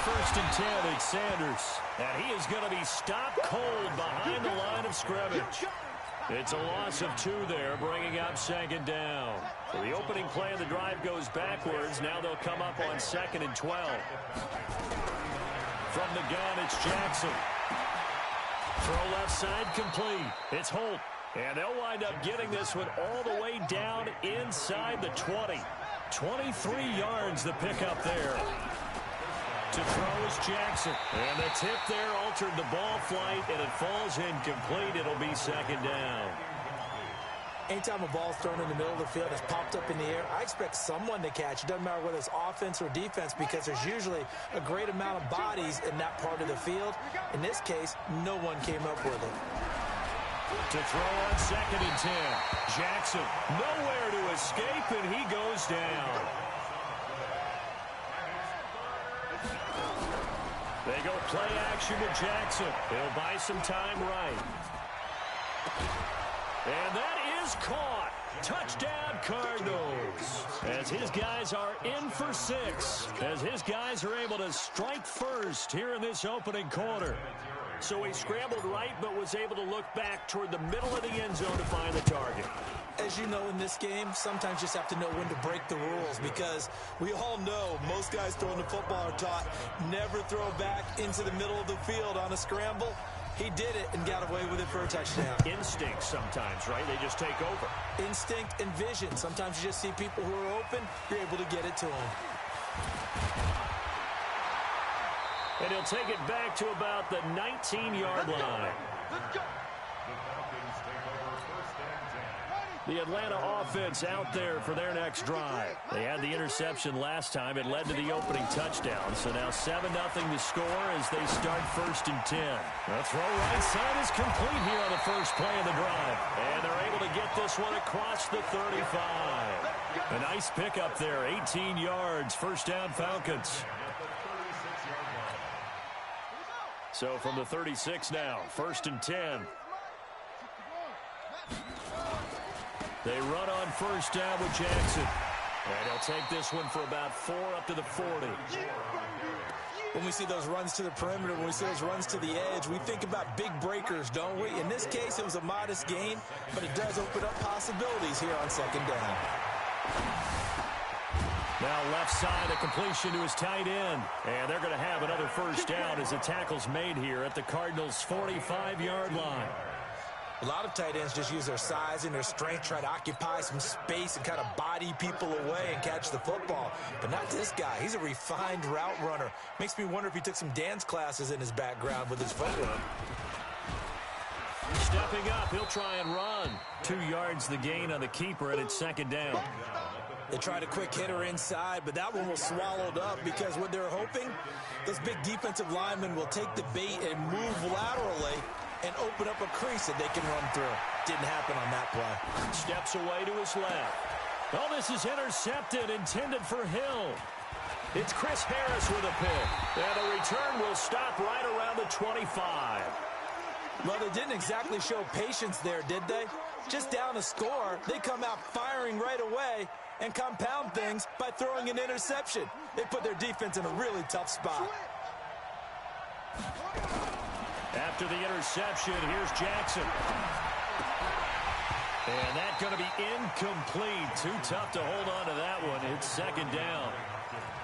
first and 10. It's Sanders. And he is going to be stopped cold behind the line of scrimmage. It's a loss of 2 there, bringing up second down. So the opening play of the drive goes backwards. Now they'll come up on 2nd and 12. From the gun, it's Jackson. Throw left side complete. It's Holt. And they'll wind up getting this one all the way down inside the 20. 23 yards the pickup there. To throw is Jackson. And the tip there altered the ball flight, and it falls incomplete. It'll be second down. Anytime a ball's thrown in the middle of the field, it's popped up in the air, I expect someone to catch. It doesn't matter whether it's offense or defense, because there's usually a great amount of bodies in that part of the field. In this case, no one came up with it. To throw on 2nd and 10. Jackson nowhere to escape, and he goes down. They go play action with Jackson. He'll buy some time right. And that is caught. Touchdown, Cardinals. As his guys are in for 6. As his guys are able to strike first here in this opening quarter. So he scrambled right, but was able to look back toward the middle of the end zone to find the target. As you know, in this game, sometimes you just have to know when to break the rules, because we all know most guys throwing the football are taught never throw back into the middle of the field on a scramble. He did it and got away with it for a touchdown. Instinct sometimes, right? They just take over. Instinct and vision. Sometimes you just see people who are open, you're able to get it to them. And he'll take it back to about the 19-yard line. The Atlanta offense out there for their next drive. They had the interception last time. It led to the opening touchdown. So now 7-0 the score as they start 1st and 10. The throw right side is complete here on the first play of the drive. And they're able to get this one across the 35. A nice pickup there, 18 yards, first down Falcons. So from the 36 now, 1st and 10. They run on first down with Jackson. And he'll take this one for about 4 up to the 40. When we see those runs to the perimeter, when we see those runs to the edge, we think about big breakers, don't we? In this case, it was a modest gain, but it does open up possibilities here on 2nd down. Now left side, a completion to his tight end. And they're going to have another first down as the tackle's made here at the Cardinals' 45-yard line. A lot of tight ends just use their size and their strength, try to occupy some space and kind of body people away and catch the football. But not this guy. He's a refined route runner. Makes me wonder if he took some dance classes in his background with his footwork. Stepping up, he'll try and run. 2 yards the gain on the keeper, and it's 2nd down. They tried a quick hitter inside, but that one was swallowed up because what they're hoping, those big defensive linemen will take the bait and move laterally and open up a crease that they can run through. Didn't happen on that play. Steps away to his left. Oh, this is intercepted, intended for Hill. It's Chris Harris with a pick. And the return will stop right around the 25. Well, they didn't exactly show patience there, did they? Just down a score, they come out firing right away and compound things by throwing an interception. They put their defense in a really tough spot. After the interception, here's Jackson. And that's going to be incomplete. Too tough to hold on to that one. It's 2nd down.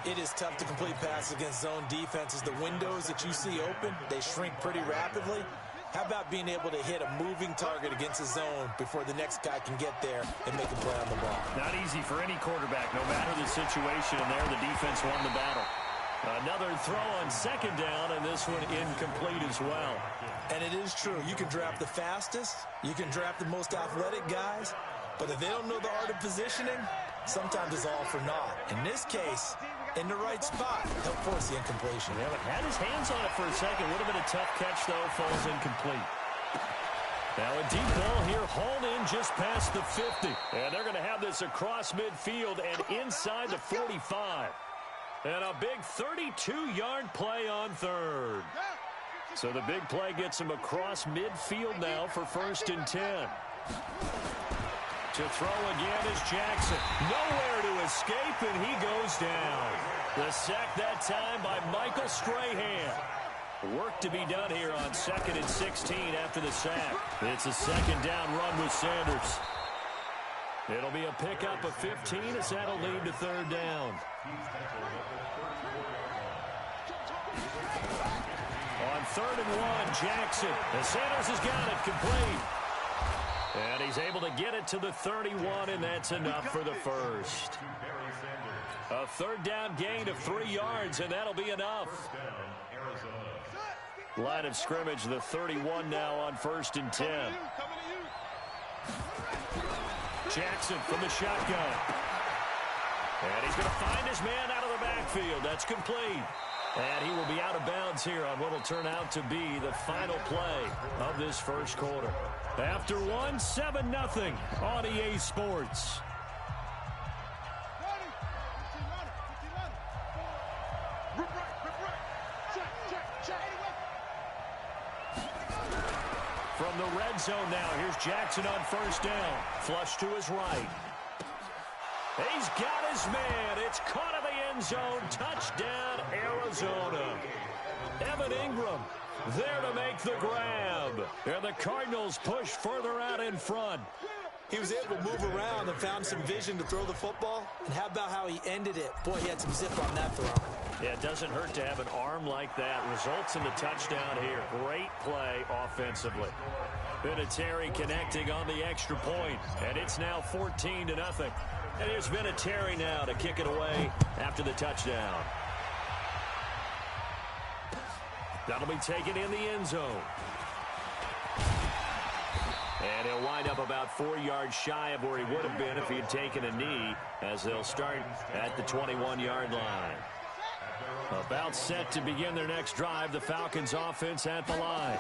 It is tough to complete passes against zone defenses. The windows that you see open, they shrink pretty rapidly. How about being able to hit a moving target against a zone before the next guy can get there and make a play on the ball? Not easy for any quarterback, no matter the situation. And there, the defense won the battle. Another throw on 2nd down, and this one incomplete as well. And it is true. You can draft the fastest. You can draft the most athletic guys. But if they don't know the art of positioning, sometimes it's all for naught. In this case, in the right spot, he'll force the incompletion. Yeah, but had his hands on it for a second. Would have been a tough catch, though. Falls incomplete. Now a deep ball here, hauled in just past the 50. And they're going to have this across midfield and inside the 45. And a big 32-yard play on 3rd. So the big play gets him across midfield now for 1st and 10. To throw again is Jackson. Nowhere to escape, and he goes down. The sack that time by Michael Strahan. Work to be done here on 2nd and 16 after the sack. It's a second down run with Sanders. It'll be a pickup of 15 as that'll lead to 3rd down. On 3rd and 1, Jackson. And Sanders has got it complete. And he's able to get it to the 31, and that's enough for the first. A 3rd down gain of 3 yards, and that'll be enough. Line of scrimmage, the 31 now on 1st and 10. Jackson from the shotgun. And he's going to find his man out of the backfield. That's complete. And he will be out of bounds here on what will turn out to be the final play of this first quarter. After 1, 7-0 on EA Sports. From the red zone now, here's Jackson on 1st down. Flush to his right. He's got his man. It's caught in the end zone. Touchdown, Arizona. Evan Ingram there to make the grab. And the Cardinals push further out in front. He was able to move around and found some vision to throw the football. And how about how he ended it? Boy, he had some zip on that throw. Yeah, it doesn't hurt to have an arm like that. Results in the touchdown here. Great play offensively. Vinatieri connecting on the extra point. And it's now 14-0. And here's Vinatieri now to kick it away after the touchdown. That'll be taken in the end zone. And he'll wind up about 4 yards shy of where he would have been if he had taken a knee, as they'll start at the 21-yard line. About set to begin their next drive, the Falcons offense at the line.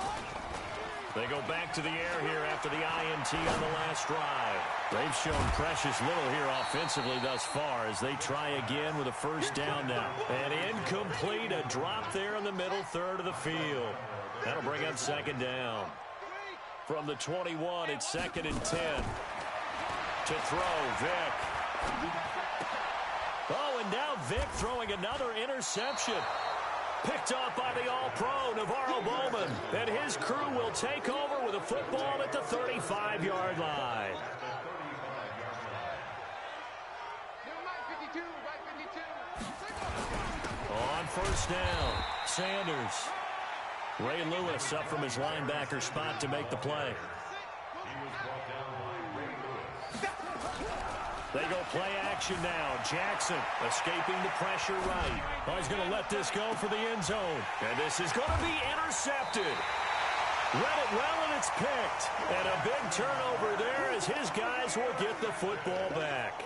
They go back to the air here after the INT on the last drive. They've shown precious little here offensively thus far as they try again with a 1st down now. And incomplete, a drop there in the middle third of the field. That'll bring up 2nd down. From the 21, it's 2nd and 10. To throw, Vick. Oh, and now Vick throwing another interception. Picked off by the All-Pro, Navarro Bowman. And his crew will take over with a football at the 35-yard line. On 1st down, Sanders. Ray Lewis up from his linebacker spot to make the play. They go play action now. Jackson escaping the pressure right. Oh, he's going to let this go for the end zone. And this is going to be intercepted. Read it well, and it's picked. And a big turnover there as his guys will get the football back.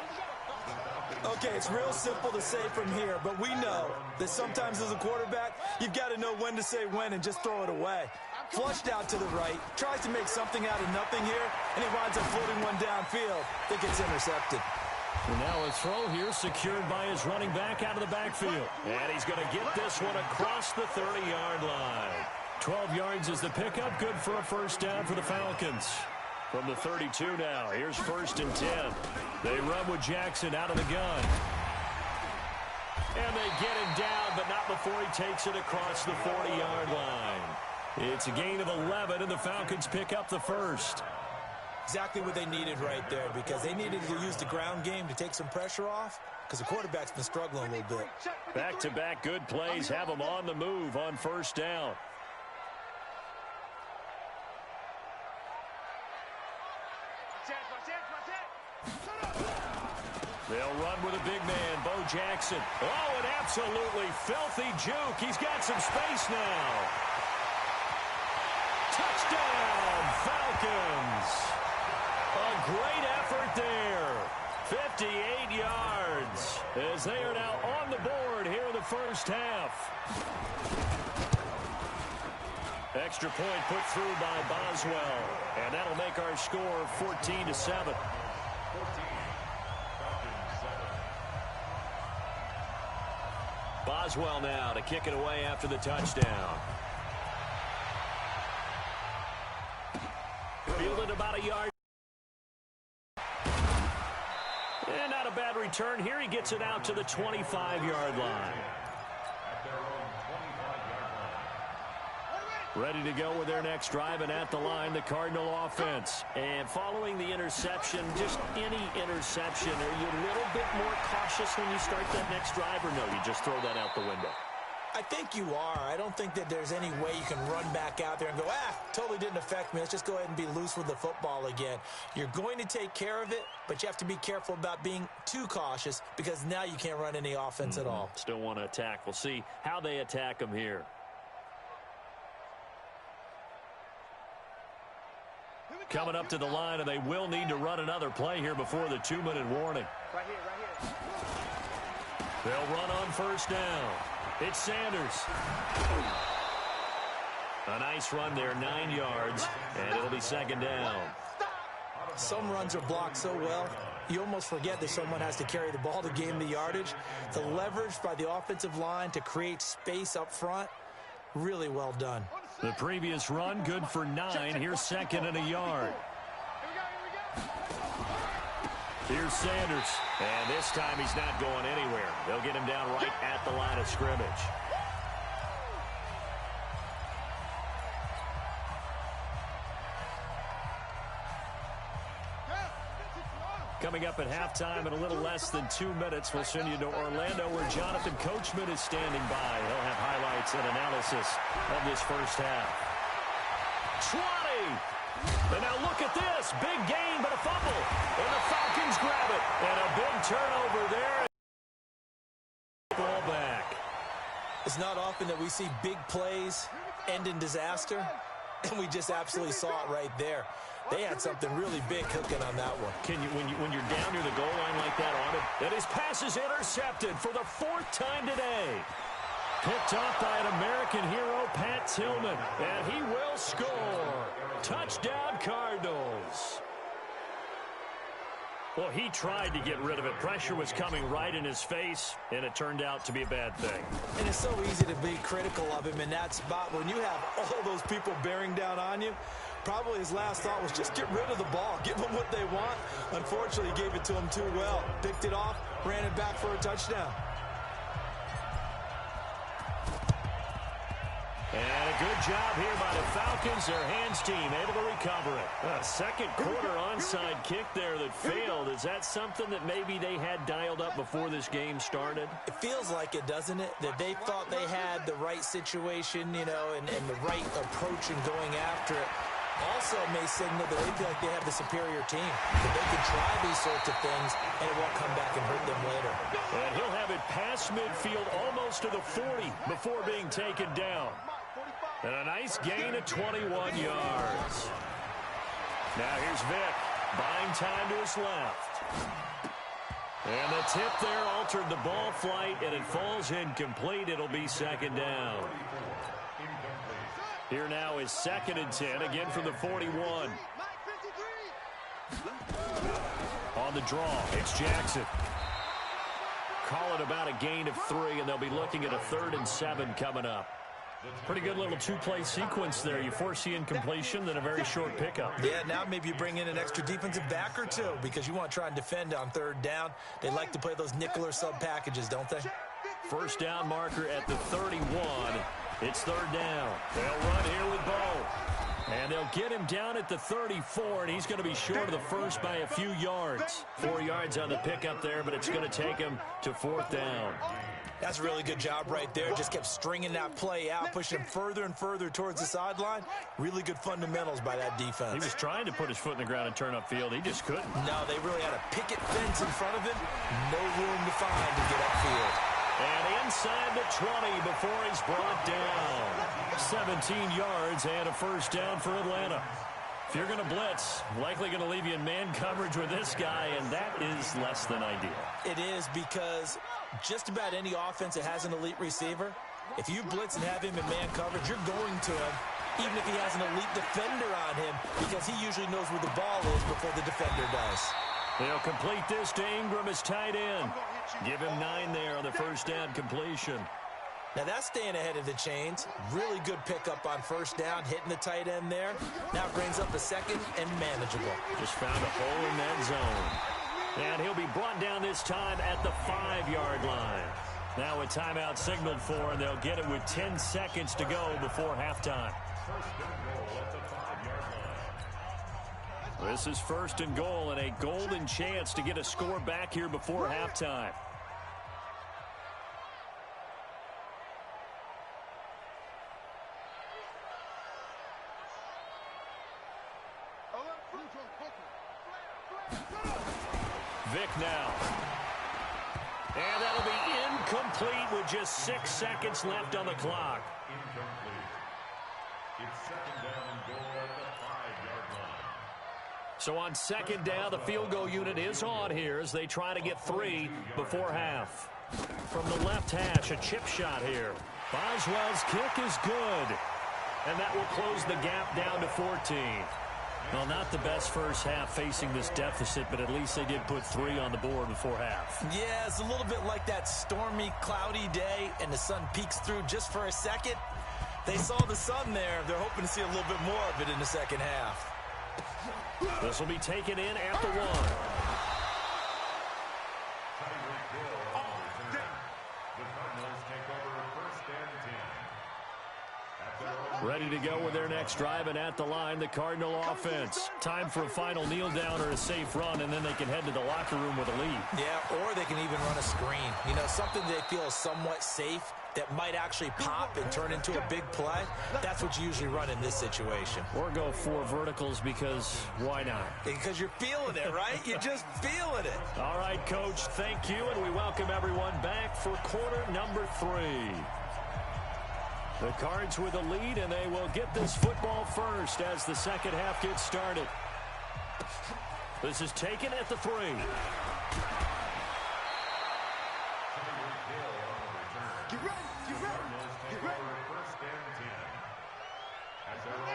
Okay, it's real simple to say from here, but we know that sometimes as a quarterback, you've got to know when to say when and just throw it away. Flushed out to the right, tries to make something out of nothing here, and he winds up floating one downfield that gets intercepted. And now a throw here secured by his running back out of the backfield. And he's going to get this one across the 30-yard line. 12 yards is the pickup, good for a 1st down for the Falcons. From the 32 now, here's 1st and 10. They run with Jackson out of the gun. And they get him down, but not before he takes it across the 40-yard line. It's a gain of 11, and the Falcons pick up the 1st. Exactly what they needed right there, because they needed to use the ground game to take some pressure off, because the quarterback's been struggling a little bit. Back-to-back good plays have them on the move on 1st down. They'll run with a big man, Bo Jackson. Oh, an absolutely filthy juke. He's got some space now. Touchdown, Falcons. A great effort there. 58 yards as they are now on the board here in the 1st half. Extra point put through by Boswell, and that'll make our score 14-7. Boswell now to kick it away after the touchdown. Fielded about a yard. return here. He gets it out to the 25-yard line. Ready to go with their next drive, and at the line, the Cardinal offense. And following the interception, just any interception, are you a little bit more cautious when you start that next drive, or no, you just throw that out the window? I think you are. I don't think that there's any way you can run back out there and go, totally didn't affect me. Let's just go ahead and be loose with the football again. You're going to take care of it, but you have to be careful about being too cautious because now you can't run any offense at all. Still want to attack. We'll see how they attack them here. Coming up to the line, and they will need to run another play here before the 2-minute warning. Right here. They'll run on first down. It's Sanders. A nice run there, 9 yards, and it'll be second down. Some runs are blocked so well, you almost forget that someone has to carry the ball to gain the yardage. The leverage by the offensive line to create space up front, really well done. The previous run, good for 9. Here's second and a yard. Here's Sanders. And this time he's not going anywhere. They'll get him down right at the line of scrimmage. Coming up at halftime in a little less than 2 minutes, we'll send you to Orlando where Jonathan Coachman is standing by. He'll have highlights and analysis of this first half. 20! And now look at this. Big gain, but a fumble. And the Falcons grab it. And a big turnover there. Ball back. It's not often that we see big plays end in disaster, and we just absolutely saw it right there. They had something really big cooking on that one. When you're down near the goal line like that on it, and his pass is intercepted for the 4th time today. Picked off by an American hero, Pat Tillman, and he will score. Touchdown, Cardinals. Well, he tried to get rid of it. Pressure was coming right in his face, and it turned out to be a bad thing. And it's so easy to be critical of him in that spot. When you have all those people bearing down on you, probably his last thought was just get rid of the ball. Give them what they want. Unfortunately, he gave it to them too well. Picked it off, ran it back for a touchdown. And a good job here by the Falcons. Their hands team able to recover it. A second quarter onside kick there that failed. Is that something that maybe they had dialed up before this game started? It feels like it, doesn't it? That they thought they had the right situation, you know, and the right approach in going after it. Also may signal that they feel like they have the superior team, that they can try these sorts of things, and it won't come back and hurt them later. And he'll have it past midfield almost to the 40 before being taken down. And a nice gain of 21 yards. Now here's Vick, buying time to his left. And the tip there altered the ball flight, and it falls incomplete. It'll be second down. Here now is 2nd and 10, again from the 41. On the draw, it's Jackson. Call it about a gain of 3, and they'll be looking at a 3rd and 7 coming up. Pretty good little 2-play sequence there. You force the incompletion, then a very short pickup. Yeah, now maybe you bring in an extra defensive back or two because you want to try and defend on 3rd down. They like to play those nickel or sub packages, don't they? First down marker at the 31. It's 3rd down. They'll run here with Bo. And they'll get him down at the 34, and he's going to be short of the first by a few yards. 4 yards on the pickup there, but it's going to take him to 4th down. That's a really good job right there. Just kept stringing that play out, pushing him further and further towards the sideline. Really good fundamentals by that defense. He was trying to put his foot in the ground and turn upfield. He just couldn't. No, they really had a picket fence in front of him. No room to find to get upfield. And inside the 20 before he's brought down. 17 yards and a first down for Atlanta. If you're going to blitz, likely going to leave you in man coverage with this guy, and that is less than ideal. It is because just about any offense that has an elite receiver, if you blitz and have him in man coverage, you're going to him, even if he has an elite defender on him, because he usually knows where the ball is before the defender does. They'll complete this to Ingram as tight end. Give him 9 there on the first down completion. Now that's staying ahead of the chains. Really good pickup on first down, hitting the tight end there. Now brings up a 2nd and manageable. Just found a hole in that zone. And he'll be brought down this time at the 5-yard line. Now a timeout signaled for, and they'll get it with 10 seconds to go before halftime. This is 1st and goal, and a golden chance to get a score back here before halftime. Vick now. And that'll be incomplete with just 6 seconds left on the clock. It's 2nd down and goal at the 5-yard line. So on 2nd down, the field goal unit is on here as they try to get 3 before half. From the left hash, a chip shot here. Boswell's kick is good. And that will close the gap down to 14. Well, not the best first half facing this deficit, but at least they did put 3 on the board before half. Yeah, it's a little bit like that stormy, cloudy day, and the sun peeks through just for a second. They saw the sun there. They're hoping to see a little bit more of it in the second half. This will be taken in at the 1. Ready to go with their next drive, and at the line, the Cardinal offense. Time for a final kneel down or a safe run, and then they can head to the locker room with a lead. Yeah, or they can even run a screen. You know, something they feel is somewhat safe that might actually pop and turn into a big play. That's what you usually run in this situation. Or go 4 verticals because why not? Because you're feeling it, right? You're just feeling it. All right, Coach, thank you, and we welcome everyone back for quarter number 3. The Cards with a lead, and they will get this football first as the second half gets started. This is taken at the 3.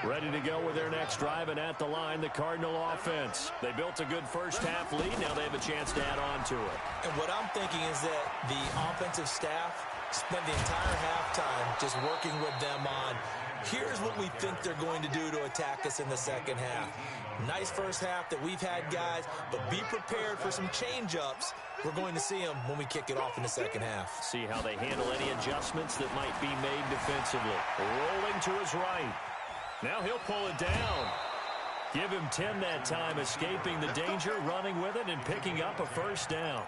Ready to go with their next drive, and at the line, the Cardinal offense. They built a good first half lead. Now they have a chance to add on to it. And what I'm thinking is that the offensive staff spent the entire halftime just working with them on, here's what we think they're going to do to attack us in the second half. Nice first half that we've had, guys, but be prepared for some change-ups. We're going to see them when we kick it off in the second half. See how they handle any adjustments that might be made defensively. Rolling to his right. Now he'll pull it down. Give him 10 that time, escaping the danger, running with it, and picking up a first down.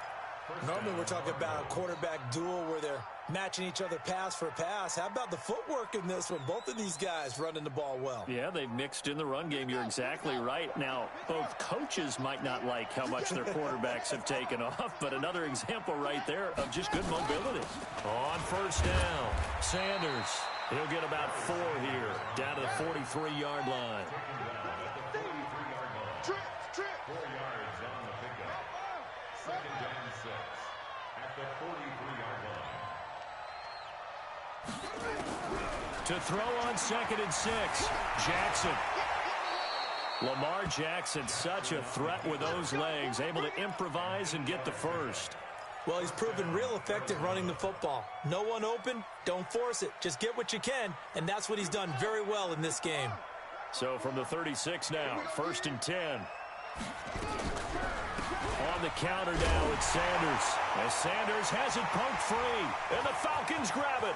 Normally we're talking about a quarterback duel where they're matching each other pass for pass. How about the footwork in this one? Both of these guys running the ball well. Yeah, they've mixed in the run game. You're exactly right. Now, both coaches might not like how much their quarterbacks have taken off, but another example right there of just good mobility. On first down, Sanders. He'll get about 4 here, down to the 43-yard line. 4 yards on the pickup. 2nd and 6 at the 43-yard line. To throw on 2nd and 6, Jackson. Lamar Jackson, such a threat with those legs, able to improvise and get the first. Well, he's proven real effective running the football. No one open, don't force it. Just get what you can, and that's what he's done very well in this game. So from the 36 now, 1st and 10. On the counter now, it's Sanders. As Sanders has it poked free, and the Falcons grab it.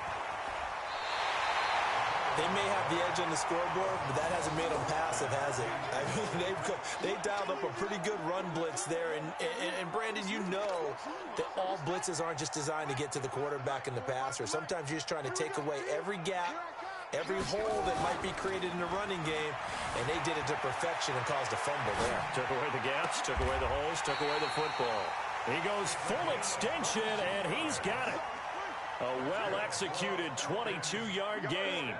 They may have the edge on the scoreboard, but that hasn't made them passive, has it? I mean, they dialed up a pretty good run blitz there. And Brandon, you know that all blitzes aren't just designed to get to the quarterback and the passer. Sometimes you're just trying to take away every gap, every hole that might be created in the running game, and they did it to perfection and caused a fumble there. Took away the gaps, took away the holes, took away the football. He goes full extension, and he's got it. A well-executed 22-yard gain.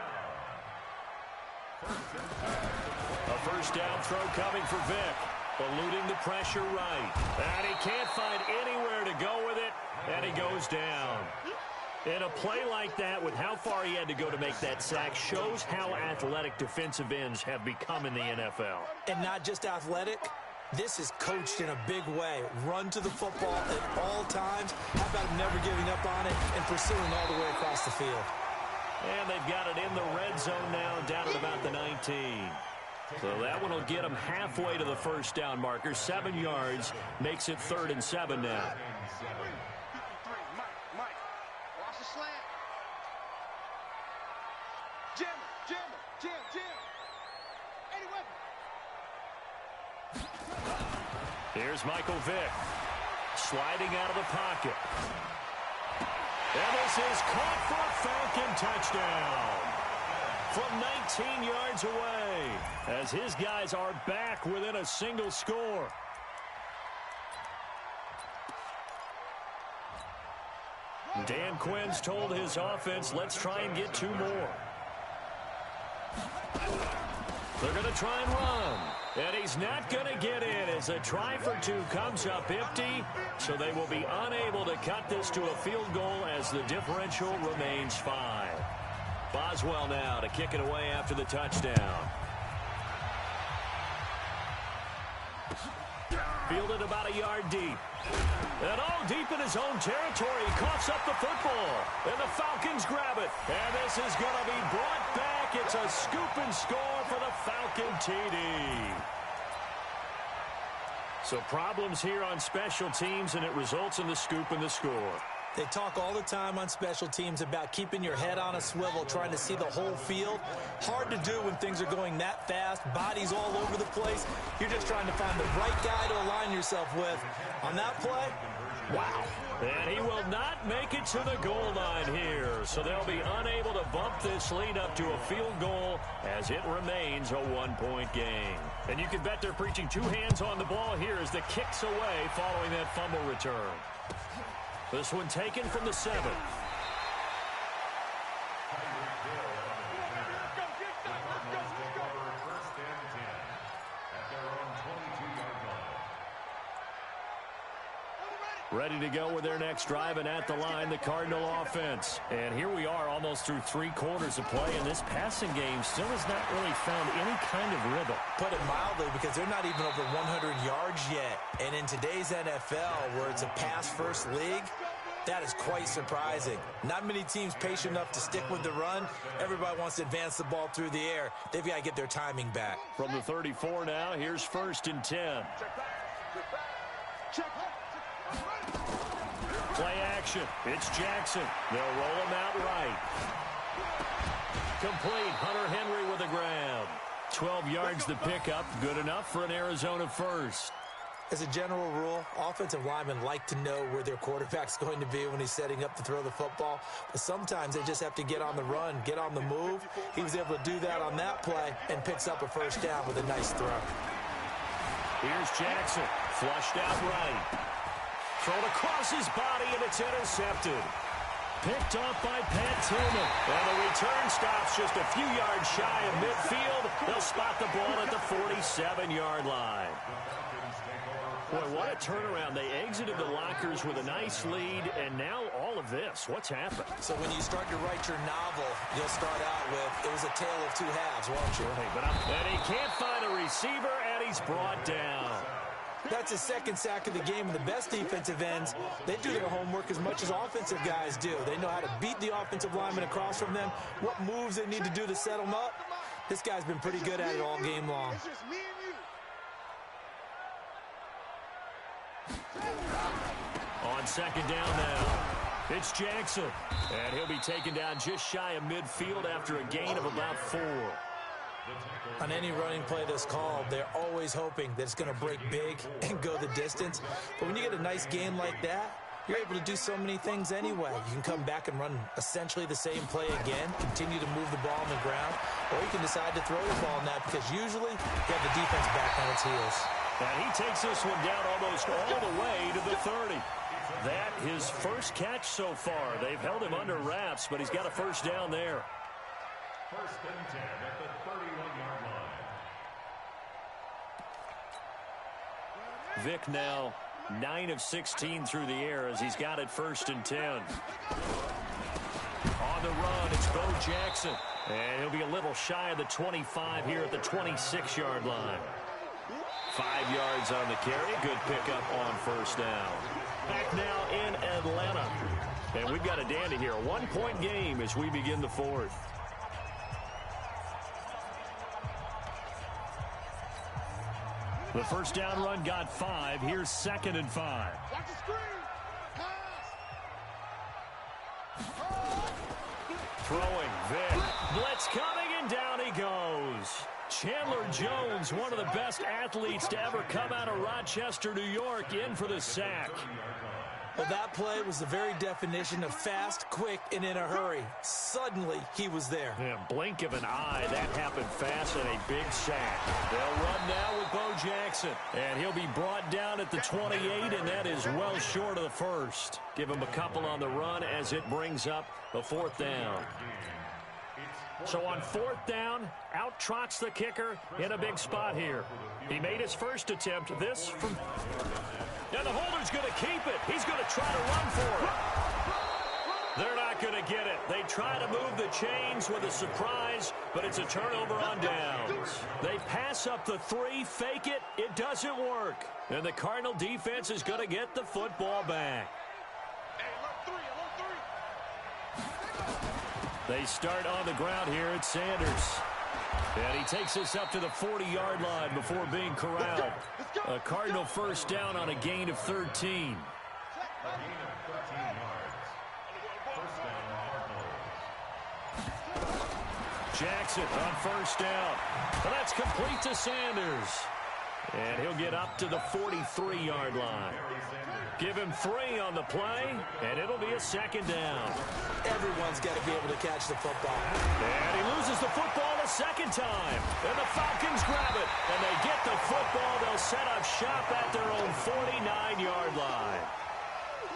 A first down throw coming for Vick. Eluding the pressure right. And he can't find anywhere to go with it, and he goes down. In a play like that, with how far he had to go to make that sack, shows how athletic defensive ends have become in the NFL. And not just athletic. This is coached in a big way. Run to the football at all times. How about him never giving up on it and pursuing all the way across the field? And they've got it in the red zone now, down at about the 19. So that one will get him halfway to the first down marker. 7 yards makes it 3rd and 7 now. Mike, watch the slant. Jim. Any weapon. Here's Michael Vick. Sliding out of the pocket. And this is caught for a Falcon touchdown. From 19 yards away, as his guys are back within a single score. Dan Quinn's told his offense, let's try and get 2 more. They're going to try and run. And he's not going to get in as a try for 2 comes up empty. So they will be unable to cut this to a field goal as the differential remains 5. Boswell now to kick it away after the touchdown. Fielded about a yard deep. And deep in his own territory. He coughs up the football. And the Falcons grab it. And this is going to be brought back. It's a scoop and score for the Falcon TD. So problems here on special teams, and it results in the scoop and the score. They talk all the time on special teams about keeping your head on a swivel, trying to see the whole field. Hard to do when things are going that fast, bodies all over the place. You're just trying to find the right guy to align yourself with. On that play, wow. And he will not make it to the goal line here. So they'll be unable to bump this lead up to a field goal as it remains a 1-point game. And you can bet they're preaching 2 hands on the ball here as the kick's away following that fumble return. This one taken from the 7. Ready to go with their next drive, and at the line, the Cardinal offense. And here we are almost through 3 quarters of play, and this passing game still has not really found any kind of rhythm. Put it mildly, because they're not even over 100 yards yet. And in today's NFL, where it's a pass-first league, that is quite surprising. Not many teams patient enough to stick with the run. Everybody wants to advance the ball through the air. They've got to get their timing back. From the 34 now, here's 1st and 10. Play action. It's Jackson. They'll roll him out right. Complete. Hunter Henry with a grab. 12 yards the pickup. Good enough for an Arizona first. As a general rule, offensive linemen like to know where their quarterback's going to be when he's setting up to throw the football. But sometimes they just have to get on the run, get on the move. He was able to do that on that play and picks up a first down with a nice throw. Here's Jackson. Flushed out right. Thrown across his body, and it's intercepted. Picked off by Pat Tillman. And the return stops just a few yards shy of midfield. They'll spot the ball at the 47-yard line. Boy, what a turnaround. They exited the lockers with a nice lead, and now all of this. What's happened? So when you start to write your novel, you'll start out with, it was a tale of 2 halves, won't you? Right, and he can't find a receiver, and he's brought down. That's his 2nd sack of the game, and the best defensive ends, they do their homework as much as offensive guys do. They know how to beat the offensive lineman across from them, what moves they need to do to set them up. This guy's been pretty good at it all game long. On 2nd down now, it's Jackson. And he'll be taken down just shy of midfield after a gain of about 4. On any running play that's called, they're always hoping that it's going to break big and go the distance. But when you get a nice gain like that, you're able to do so many things anyway. You can come back and run essentially the same play again, continue to move the ball on the ground, or you can decide to throw the ball now because usually you have the defense back on its heels. And he takes this one down almost all the way to the 30. That his first catch so far. They've held him under wraps, but he's got a first down there. 1st and 10 at the 31-yard line. Vick now 9 of 16 through the air as he's got it 1st and 10. On the run, it's Bo Jackson. And he'll be a little shy of the 25 here at the 26-yard line. 5 yards on the carry. Good pickup on 1st down. Back now in Atlanta. And we've got a dandy here. A 1-point game as we begin the 4th. The first down run got 5. Here's 2nd and 5. Watch the screen. Pass. Throwing, Vic. Blitz coming, and down he goes. Chandler Jones, one of the best athletes to ever come out of Rochester, New York, in for the sack. Well, that play was the very definition of fast, quick, and in a hurry. Suddenly, he was there. Yeah, blink of an eye, that happened fast, and a big sack. They'll run now with Bo Jackson, and he'll be brought down at the 28, and that is well short of the first. Give him a couple on the run as it brings up the 4th down. So on 4th down, out trots the kicker in a big spot here. He made his first attempt. This from... Now the holder's going to keep it. He's going to try to run for it. They're not going to get it. They try to move the chains with a surprise, but it's a turnover on downs. They pass up the 3, fake it. It doesn't work. And the Cardinal defense is going to get the football back. They start on the ground here at Sanders. And he takes us up to the 40-yard line before being corralled. A Cardinal first down on a gain of 13. A gain of 13 yards. First down, Cardinals. Jackson on first down. Well, that's complete to Sanders. And he'll get up to the 43-yard line. Give him 3 on the play, and it'll be a 2nd down. Everyone's got to be able to catch the football. And he loses the football a 2nd time. And the Falcons grab it. And they get the football. They'll set up shop at their own 49-yard line.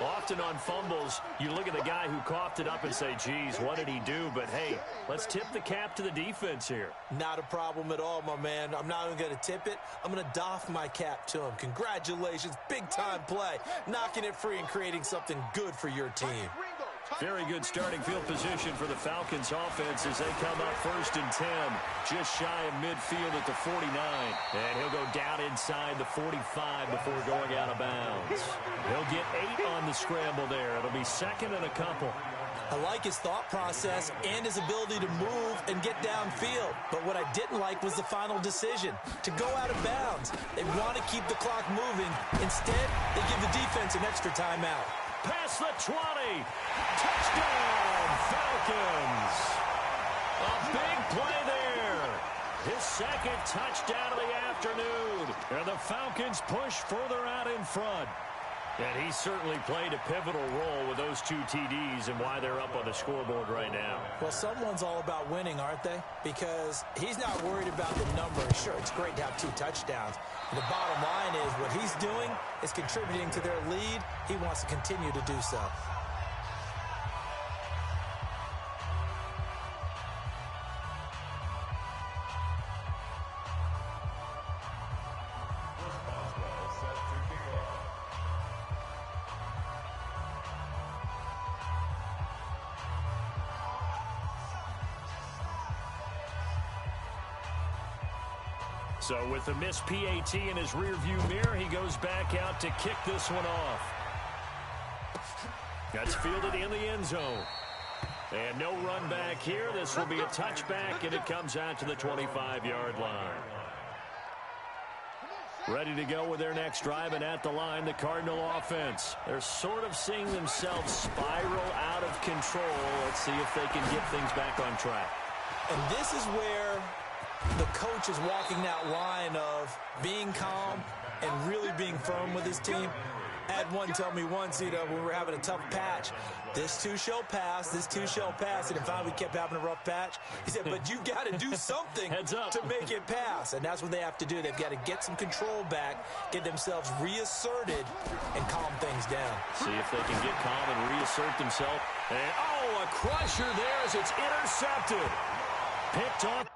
Often on fumbles, you look at the guy who coughed it up and say, geez, what did he do? But, hey, let's tip the cap to the defense here. Not a problem at all, my man. I'm not even going to tip it. I'm going to doff my cap to him. Congratulations. Big-time play. Knocking it free and creating something good for your team. Very good starting field position for the Falcons offense as they come up 1st and 10. Just shy of midfield at the 49. And he'll go down inside the 45 before going out of bounds. He'll get 8 on the scramble there. It'll be 2nd and a couple. I like his thought process and his ability to move and get downfield. But what I didn't like was the final decision, to go out of bounds. They want to keep the clock moving. Instead, they give the defense an extra timeout. Past the 20. Touchdown, Falcons. A big play there. His 2nd touchdown of the afternoon. And the Falcons push further out in front. And he certainly played a pivotal role with those 2 TDs and why they're up on the scoreboard right now. Well, someone's all about winning, aren't they? Because he's not worried about the numbers. Sure, it's great to have 2 touchdowns. But the bottom line is what he's doing is contributing to their lead. He wants to continue to do so. So with the missed PAT in his rearview mirror, he goes back out to kick this one off. That's fielded in the end zone. And no run back here. This will be a touchback, and it comes out to the 25-yard line. Ready to go with their next drive, and at the line, the Cardinal offense. They're sort of seeing themselves spiral out of control. Let's see if they can get things back on track. And this is where the coach is walking that line of being calm and really being firm with his team. I had one tell me once, when we were having a tough patch, this too shall pass, this too shall pass. And finally we kept having a rough patch. He said, but you've got to do something to make it pass. And that's what they have to do. They've got to get some control back, get themselves reasserted, and calm things down. See if they can get calm and reassert themselves. And, a crusher there as it's intercepted. Picked off.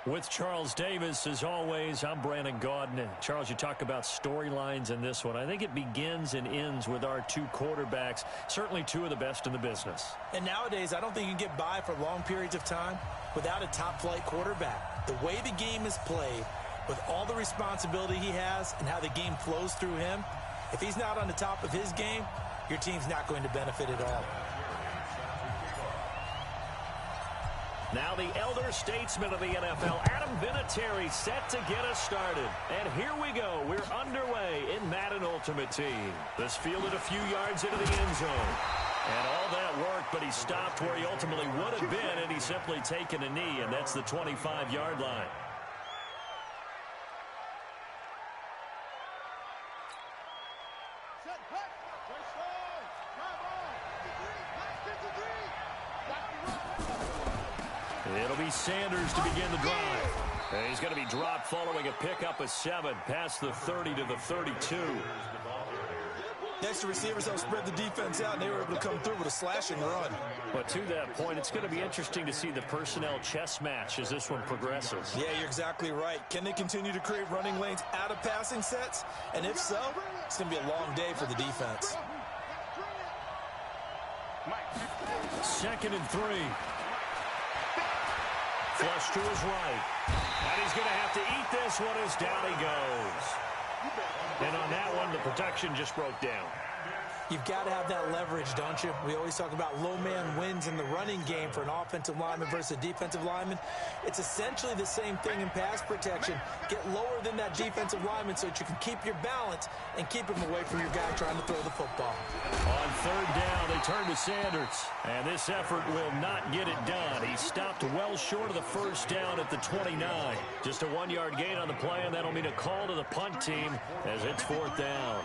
With Charles Davis, as always, I'm Brandon Gaudin. Charles, you talk about storylines in this one. I think it begins and ends with our two quarterbacks, certainly two of the best in the business. And nowadays, I don't think you can get by for long periods of time without a top-flight quarterback. The way the game is played, with all the responsibility he has and how the game flows through him, if he's not on the top of his game, your team's not going to benefit at all. Now the elder statesman of the NFL, Adam Vinatieri, set to get us started. And here we go. We're underway in Madden Ultimate Team. This fielded a few yards into the end zone. And all that work, but he stopped where he ultimately would have been, and he's simply taken a knee, and that's the 25-yard line. It'll be Sanders to begin the drive. And he's going to be dropped following a pickup of 7 past the 30 to the 32. Next, the receivers helped spread the defense out, and they were able to come through with a slashing run. But to that point, it's going to be interesting to see the personnel chess match as this one progresses. Yeah, you're exactly right. Can they continue to create running lanes out of passing sets? And if so, it's going to be a long day for the defense. 2nd and 3. Flush to his right. And he's going to have to eat this one as down he goes. And on that one, the protection just broke down. You've got to have that leverage, don't you? We always talk about low man wins in the running game for an offensive lineman versus a defensive lineman. It's essentially the same thing in pass protection. Get lower than that defensive lineman so that you can keep your balance and keep him away from your guy trying to throw the football. On 3rd down, they turn to Sanders. And this effort will not get it done. He stopped well short of the 1st down at the 29. Just a 1-yard gain on the play, and that'll mean a call to the punt team as it's 4th down.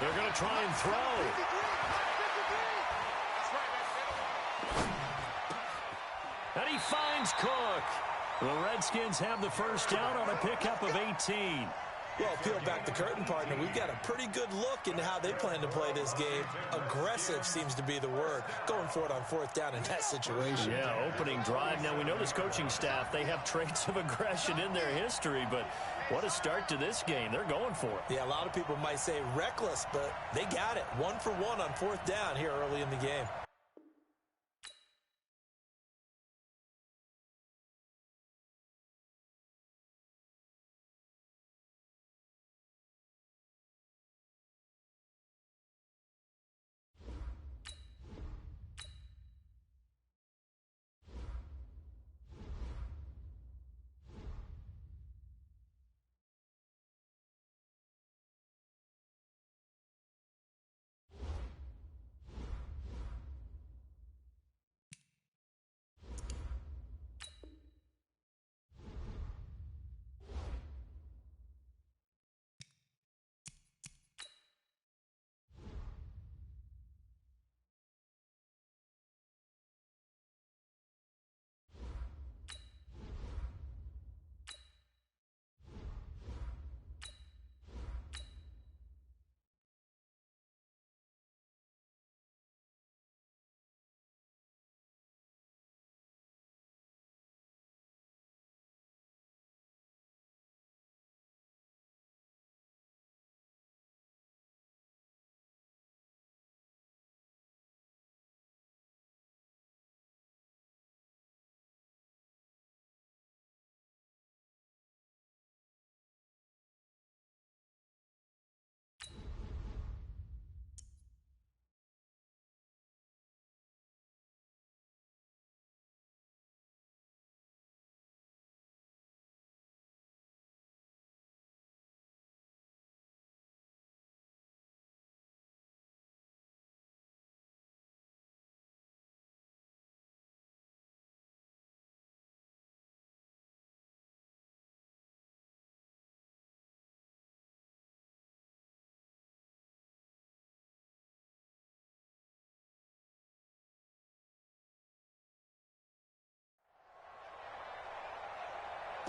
They're going to try and throw. And he finds Cook. The Redskins have the 1st down on a pickup of 18. Well, peel back the curtain, partner. We've got a pretty good look into how they plan to play this game. Aggressive seems to be the word. Going for it on 4th down in that situation. Yeah, opening drive. Now, we know this coaching staff, they have traits of aggression in their history, but what a start to this game. They're going for it. Yeah, a lot of people might say reckless, but they got it. 1 for 1 on 4th down here early in the game.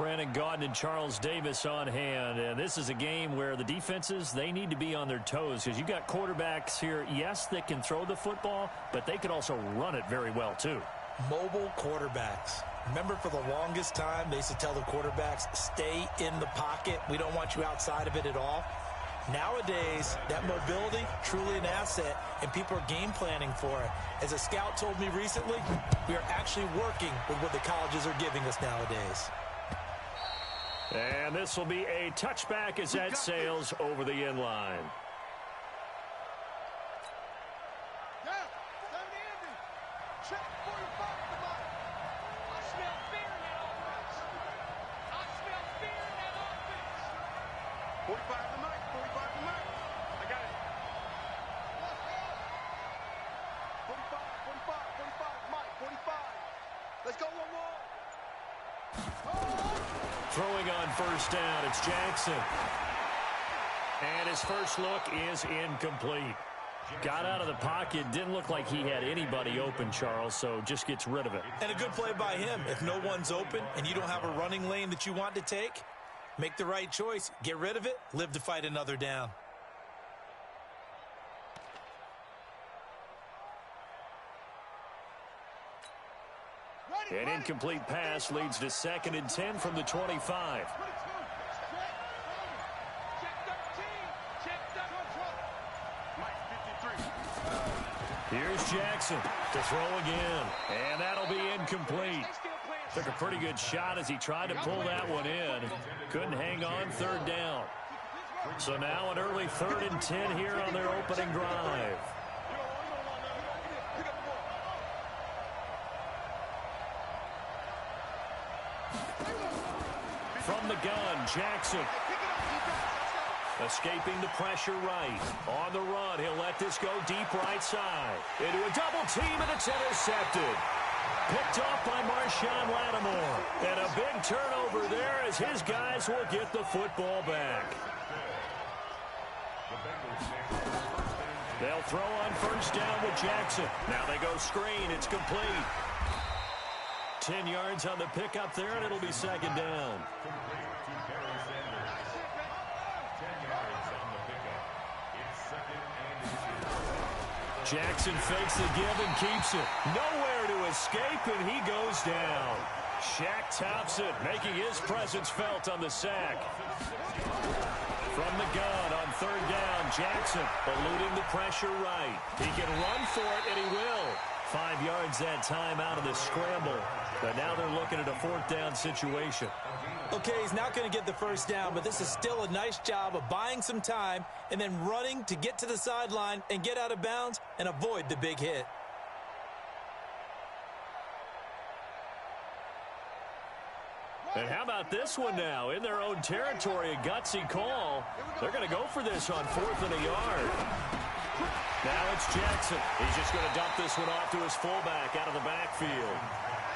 Brandon Gaudin and Charles Davis on hand. And this is a game where the defenses, they need to be on their toes because you got quarterbacks here, yes, that can throw the football, but they can also run it very well too. Mobile quarterbacks. Remember, for the longest time, they used to tell the quarterbacks, stay in the pocket. We don't want you outside of it at all. Nowadays, that mobility, truly an asset, and people are game planning for it. As a scout told me recently, we are actually working with what the colleges are giving us nowadays. And this will be a touchback as that sails over the end line. Throwing on first down, it's Jackson. And his first look is incomplete. Got out of the pocket, didn't look like he had anybody open, Charles, so just gets rid of it. And a good play by him. If no one's open and you don't have a running lane that you want to take, make the right choice. Get rid of it, live to fight another down. An incomplete pass leads to 2nd and 10 from the 25. Here's Jackson to throw again, and that'll be incomplete. Took a pretty good shot as he tried to pull that one in. Couldn't hang on, 3rd down. So now an early 3rd and 10 here on their opening drive. From the gun, Jackson. Escaping the pressure right. On the run, he'll let this go deep right side. Into a double team, and it's intercepted. Picked off by Marshawn Lattimore. And a big turnover there as his guys will get the football back. They'll throw on first down with Jackson. Now they go screen. It's complete. 10 yards on the pickup there, and it'll be 2nd down. Jackson fakes the give and keeps it. Nowhere to escape, and he goes down. Shaq Thompson making his presence felt on the sack. From the gun on 3rd down, Jackson eluding the pressure right. He can run for it, and he will. 5 yards that time out of the scramble. But now they're looking at a 4th down situation. Okay, he's not going to get the first down, but this is still a nice job of buying some time and then running to get to the sideline and get out of bounds and avoid the big hit. And how about this one now? In their own territory, a gutsy call. They're going to go for this on 4th and a yard. Now it's Jackson. He's just going to dump this one off to his fullback out of the backfield.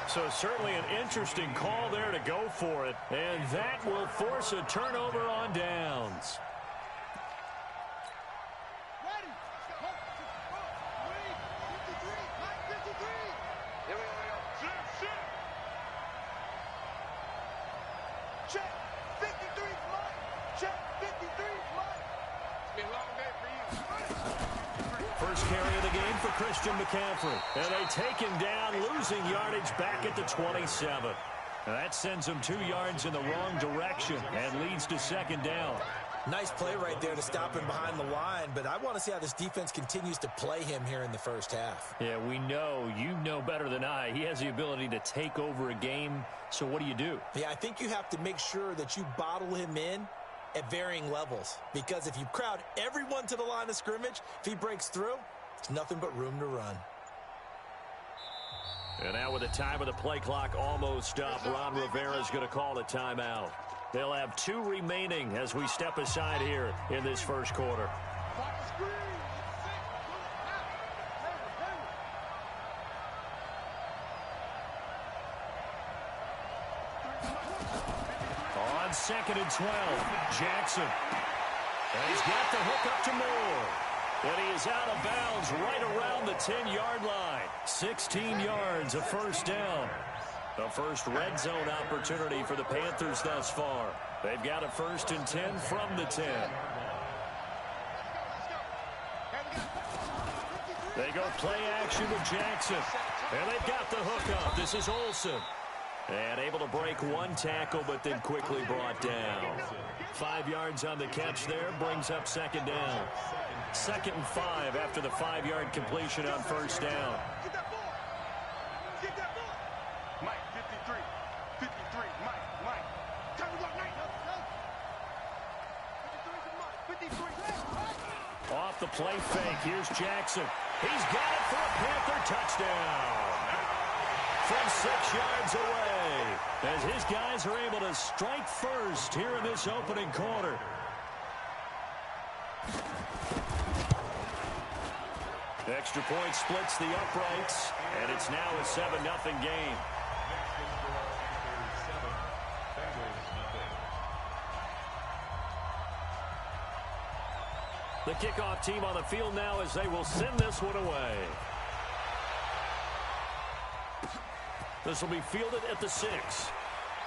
So certainly an interesting call there to go for it. And that will force a turnover on downs. Check 53 is mine. Check 53 is mine. It's been a long day for you. First carry of the game for Christian McCaffrey. And they take him down, losing yardage back at the 27. Now that sends him 2 yards in the wrong direction and leads to 2nd down. Nice play right there to stop him behind the line, but I want to see how this defense continues to play him here in the first half. Yeah, we know, you know better than I, he has the ability to take over a game. So what do? Yeah, I think you have to make sure that you bottle him in at varying levels, because if you crowd everyone to the line of scrimmage, if he breaks through, it's nothing but room to run. And now with the time of the play clock almost up, Ron Rivera is going to call a timeout. They'll have 2 remaining as we step aside here in this first quarter. On 2nd and 12, Jackson. And he's got the hook up to Moore. And he is out of bounds right around the 10-yard line. 16 yards, a first down. The first red zone opportunity for the Panthers thus far. They've got a 1st and 10 from the 10. They go play action with Jackson. And they've got the hook up. This is Olsen. And able to break one tackle, but then quickly brought down. 5 yards on the catch there, brings up 2nd down. 2nd and 5 after the 5-yard completion on 1st down. Get that boy. Get that boy. Mike, 53. 53. Mike. Time to go, Mike. 53 to Mike. 53. Off the play fake, here's Jackson. He's got it for a Panther touchdown. From 6 yards away, as his guys are able to strike first here in this opening quarter. Extra point splits the uprights, and it's now a 7-0 game. The kickoff team on the field now as they will send this one away. This will be fielded at the 6.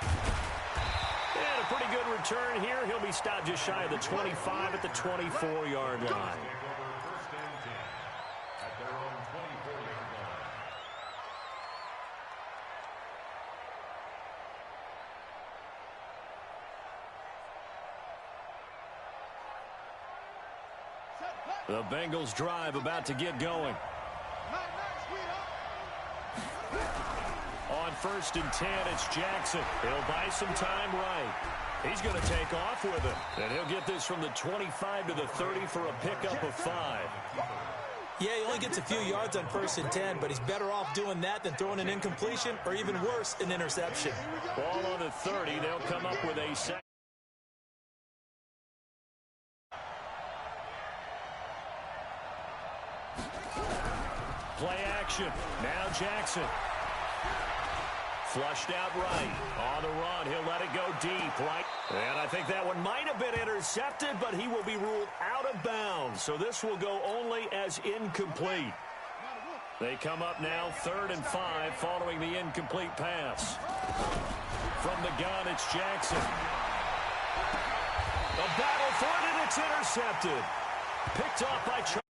And a pretty good return here. He'll be stopped just shy of the 25 at the 24-yard line. The Bengals drive about to get going. On 1st and 10, it's Jackson. He'll buy some time right. He's going to take off with it. And he'll get this from the 25 to the 30 for a pickup of 5. Yeah, he only gets a few yards on 1st and 10, but he's better off doing that than throwing an incompletion or even worse, an interception. Ball on the 30. They'll come up with a second. Play action. Now Jackson. Flushed out right. On the run, he'll let it go deep, right? And I think that one might have been intercepted, but he will be ruled out of bounds. So this will go only as incomplete. They come up now 3rd and 5 following the incomplete pass. From the gun, it's Jackson. A battle for it, and it's intercepted. Picked off by Charles.